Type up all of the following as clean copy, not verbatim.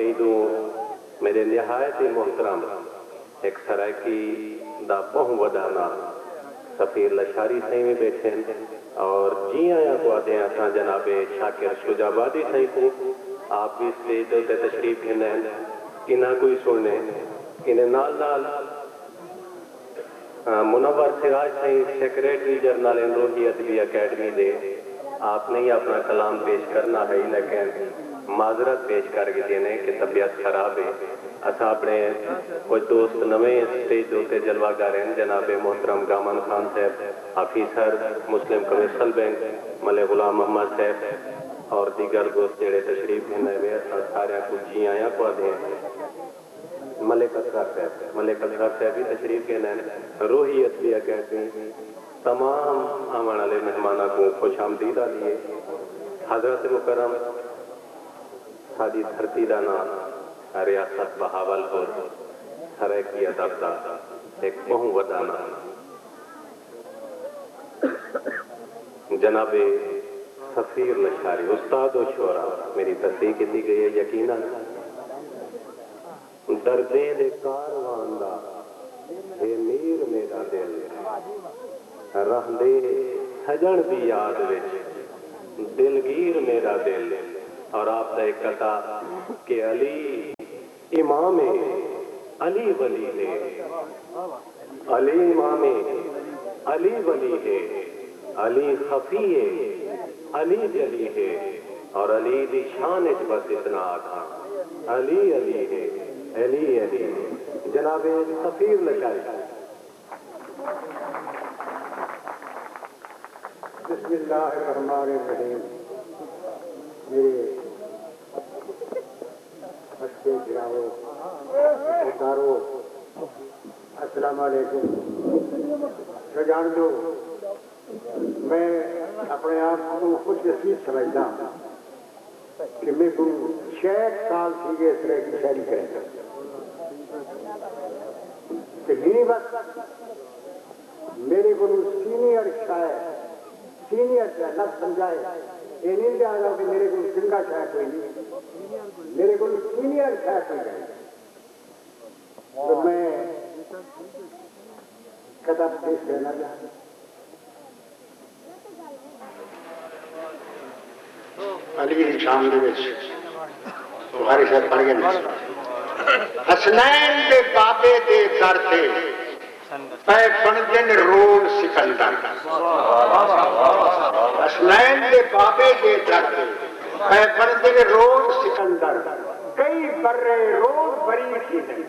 کئی دو میرے نہایت محترم ایک سرائکی دا بہت ودانا سفیر لشاری سائیں میں بیٹھے ہیں اور جی آیا کو آتے ہیں اساں جناب شاکر شجابادی سائیں کو آپ بھی اسٹیج تے تشریف گھنے انہاں کوئی سننے انہیں نال نال منور سراج سائیں سیکریٹری جرنل روحی ادبی اکیڈمی دے آپ نے ہی اپنا کلام پیش کرنا ہے لیکن معذرت پیش کر کے دینے کہ طبیعت خراب ہے اسا اپنے کوئی دوست نویں اسٹیج دوتے جلوہ گاریں جناب محترم گامان خان صاحب آفیسر مسلم کمیونل بینک ملک غلام محمد صاحب اور دیگر دوست جڑے تشریف گھنے ہوئے سارے کو جی آیا کو دیں ملک اصغر صاحب بھی تشریف گھنے روحی ادبی اکیڈمی تمام آمان والے مہمانوں کو خوش آمدید آئیے حضرت مکرم ساری دھرتی دا نام ریاست بہاولپور سرائکی ادب دا ایک بہت وڈا نام جناب سفیر لشاری استاد و شعرا میری تصدیق کی گئی ہے یقیناً دردیں دے کاروان دا ہے میر میرا دل رہندے سجن دی یاد وچ دلگیر میرا دل اور آپ کا ایک قطع کہ علی امام علی ولی ہے علی امام علی ولی ہے علی خفی ہے علی جلی ہے اور علی دی شان اچ بس اتنا آکھا علی علی ہے علی علی ہے جناب سفیر لشاری بسم اللہ الرحمن الرحیم میرے بچے گراؤ اداروں السلام علیکم جان دو میں اپنے آپ کو خوش نصیب سمجھتا کہ میں کو 6 سال تھی اس طرح کی شاعری کریں کہ نہیں بس میرے کو سینئر شاعر سینئر شاعر نہ سمجھائے یہ نہیں جانا کہ میرے کو سنگا شاعر کوئی نہیں میرے کو سینئر شاعر کوئی نہیں تو میں کتاب پیش کرنا چاہتا علی شام دے وچ بخاری صاحب پڑھ گئے حسنین دے بابے دے در تے پے بندن رول سکندر حسنین دے بابے دے در تے پے بندن رول سکندر کئی برے روز بری تھی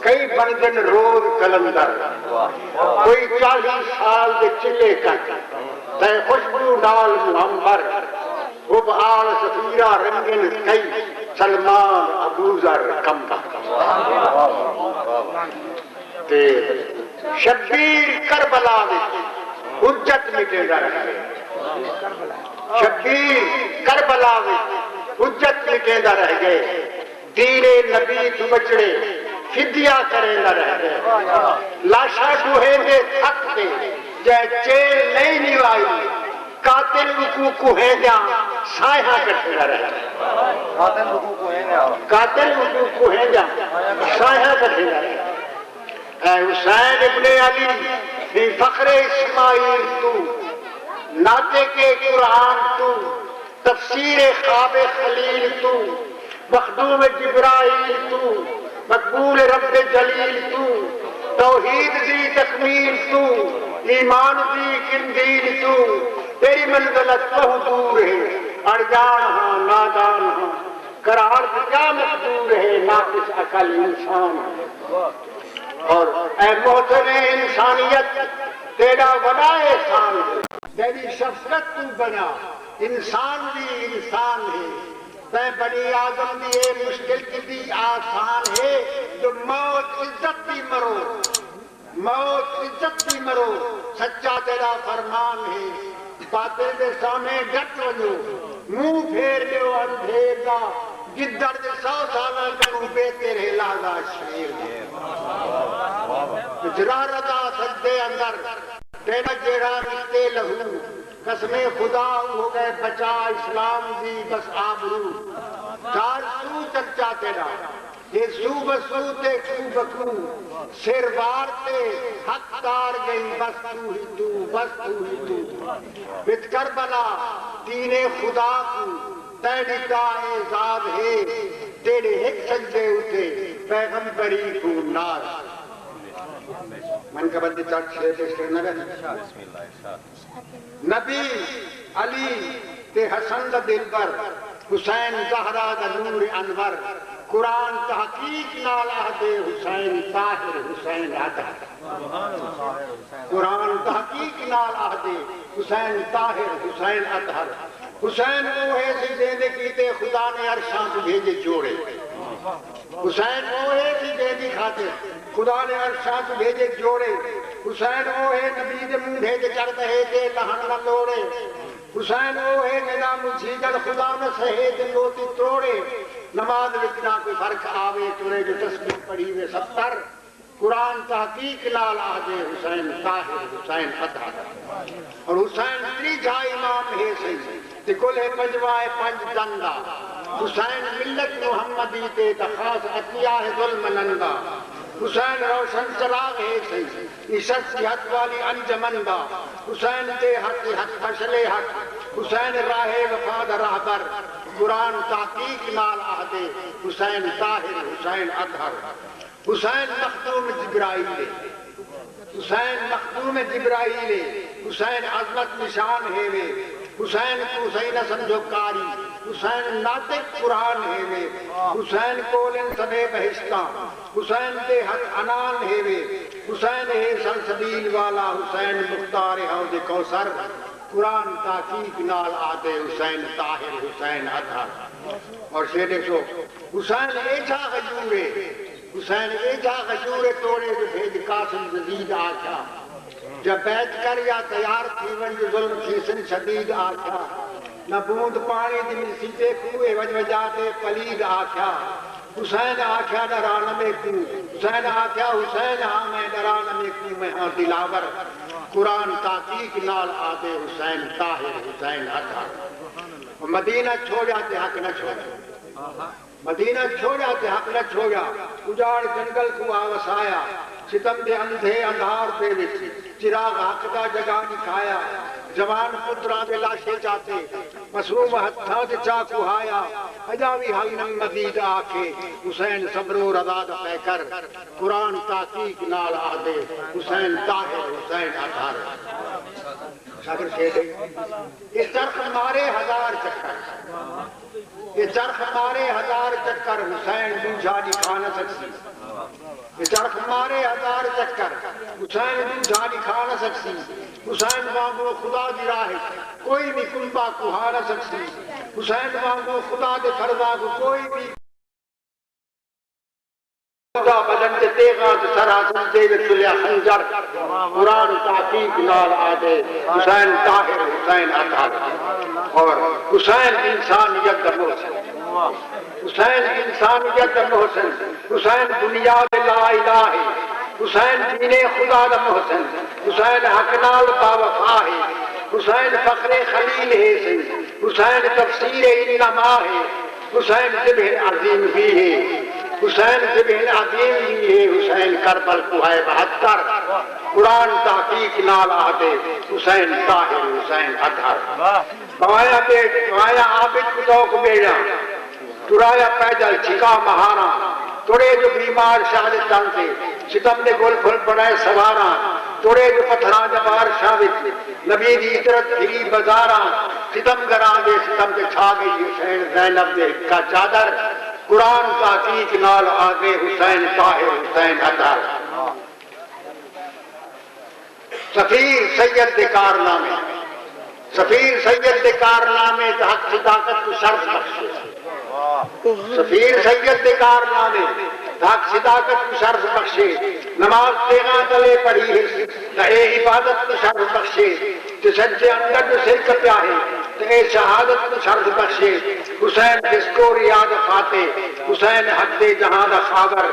کئی بندن روز کلندر کوئی 40 سال دے چلے کٹ تے خوشبو نال منبر غبار سفیرہ رنگن کئی سلمان ابوذر کمبا تے شبیر کربلا وچ حجت مٹیندا رہ گئے شبیر کربلا وچ حجت مٹیندا رہ گئے دین نبی تو بچڑے فدیہ کریندا رہ گئے لاشا کوہے دے تھک تے جے چیل نہیں نیوائی قاتل کو کوہے جا سایہ کٹھے رہ قاتل کو کوہے جا سایہ کٹھے رہ اے حسین ابن علی فی فخر اسماعیل تو ناطے کے قرآن تو تفسیر خواب خلیل تو مخدوم جبرائیل تو مقبول رب جلیل تو توحید دی تکمیل تو ایمان دی قندیل تو تیری منزلت بہت دور ہے ارجان ہاں نادان ہاں قرار کیا مقدور ہے ناقص عقل انسان اور اے محسن انسانیت تیرا بڑا احسان ہے تیری شفقت تو بنا انسان بھی انسان ہے تے بنی آدم دی اے مشکل کی بھی آسان ہے جو موت عزت بھی مرو موت عزت بھی مرو سچا تیرا فرمان ہے باطل دے سامنے ڈٹ ونجو منہ پھیر دیو اندھیر دا گدڑ دے 100 سالہ کروں بے تیرے لادا شیر جرا رضا سجدے اندر تیرا جیڑا رشتے لہو قسم خدا ہو گئے بچا اسلام دی بس آبرو چار سو چرچا تیرا یہ سو بسو تے کو بکو سروار تے حق دار گئی بس تو ہی تو بس تو ہی تو بت کربلا دین خدا کو تیری کا اعزاز ہے تیرے ایک سجدے اٹھے پیغمبری کو ناز من کا بندی چاٹ چھے پیش کرنا گا نبی علی تے حسن دا دل بر حسین زہرا دا نور انور قرآن تحقیق نالا دے حسین طاہر حسین اطہر قرآن تحقیق نالا دے حسین طاہر حسین اطہر حسین وہ ہے سی دینے کیتے خدا نے عرشاں سے بھیجے جوڑے حسین وہ ہے سی دینے کھاتے خدا نے عرشاں سے بھیجے جوڑے حسین وہ ہے نبی دے منہ بھیجے چڑھتے ہے دے لہن نہ لوڑے حسین وہ ہے نظام جھیگل خدا نے سہے دے لوتی توڑے نماز وچنا کوئی فرق آوے تورے جو تسبیح پڑھی وے 70 قرآن تحقیق نال آدھے حسین طاہر حسین اطہر اور حسین تری جا امام ہے صحیح تکل ہے پنجوائے پنج دندہ حسین ملت محمدی تے تخاص عطیہ ہے ظلم نندہ حسین روشن چراغ ہے صحیح عشت کی حد والی انجمندہ حسین دے حق حق فشلے حق حسین راہ وفاد راہبر قرآن تحقیق نال آہدے حسین طاہر حسین اطہر حسین مختوم جبرائیل حسین مختوم جبرائیل حسین عظمت نشان ہے وے حسین کو حسین سمجھو کاری حسین ناطق قرآن ہے وے حسین کولن سبے بہشتہ حسین دے حق انان ہے وے حسین ہے سلسبیل والا حسین مختار حوض کوثر قرآن تحقیق نال آدھے حسین طاہر حسین اطہر اور شیدے سو حسین ایچا غجورے حسین ایجا غجورے توڑے جو بھیج قاسم زدید آکھا جب بیت کر یا تیار تھی ون جو ظلم کھیسن شدید آکھا نہ بوند پانی دی ملسیتے کوئے وجوجاتے پلید آکھا حسین آکھا ڈرانا میں کو حسین آکھا حسین ہاں میں ڈرانا میں کو میں ہاں دلاور قرآن تحقیق نال آدھے حسین طاہر حسین اطہر مدینہ چھوڑ جاتے حق نہ چھوڑا مدینہ چھوڑا تے حق نہ چھوڑا اجاڑ جنگل کو آوسایا ستم دے اندھے اندھار پہ وچ چراغ حق دا جگہ نکھایا جوان پترا دے لاشے چاہتے مسروم ہتھاں تے چاقو ہایا اجاوی حل نم مزید آکے حسین صبر و رضا دا پہ کر قرآن تحقیق نال آدھے حسین طاہر حسین اطہر شاکر شیدے اس چرخ مارے 1000 چکر یہ چرخ مارے 1000 چکر حسین دوجھا دکھا نہ سکسی یہ چرخ مارے 1000 چکر حسین دوجھا دکھا نہ سکسی حسین وانگو خدا دی راہ کوئی بھی کنبا کہا نہ سکسی حسین وانگو خدا دے فرضا کو کوئی بھی خدا بدن دے تیغات سراسن دے وچلیا خنجر قرآن تحقیق نال آدھے حسین طاہر حسین اطہر اور حسین انسانیت دا محسن حسین انسانیت دا محسن حسین بنیاد لا الہ حسین دین خدا دا محسن حسین حق نال باوفا ہے حسین فخر خلیل ہے حسین تفسیر انما ہے حسین ذبح عظیم بھی ہے حسین ذبح عظیم بھی ہے حسین کربل کو ہے 72 قرآن تحقیق نال آدھے حسین طاہر حسین اطہر بوایا عابد کتوک بیڑا ترایا پیدل چھکا مہارا توڑے جو بیمار شہد تنتے ستم نے گل پھل پڑائے سوارا توڑے جو پتھران جبار شاوت نبی دی اطرت پھری بزارا ستم گران دے ستم کے چھا گئی حسین زینب دے کا چادر قرآن تحقیق نال آگے حسین طاہر حسین اطہر سفیر سید دے کارنامے سفیر سید دے کارنامے حق صداقت کو شرف بخشے سفیر سید دے کارنامے حق صداقت کو شرف بخشے نماز تیغاں تلے پڑھی ہے اے عبادت کو شرف بخشے جو سچے اندر جو سر کپیا ہے اے شہادت کو شرف بخشے حسین جس کو ریاض فاتح حسین حق دے جہاں دا خاور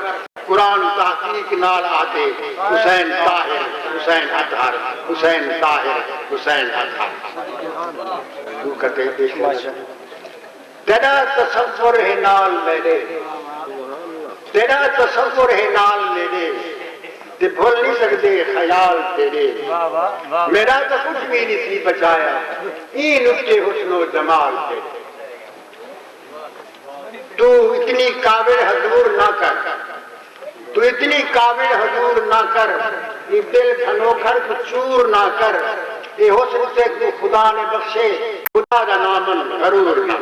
قرآن تحقیق نال آتے حسین طاہر حسین اطہر حسین طاہر حسین اطہر تو کہتے دیکھ تیرا تصور ہے نال میرے، تیرا تصور ہے نال میرے، تے بھول نہیں سکتے خیال تیرے، میرا تو کچھ بھی نہیں سی بچایا این نقطے حسن و جمال تیرے۔ تو اتنی قابل حضور نہ کر، تو اتنی قابل حضور نہ کر، یہ دل کھنوکھر تو چور نہ کر، یہ حسن سے تو خدا نے بخشے، خدا کا نامن غرور نہ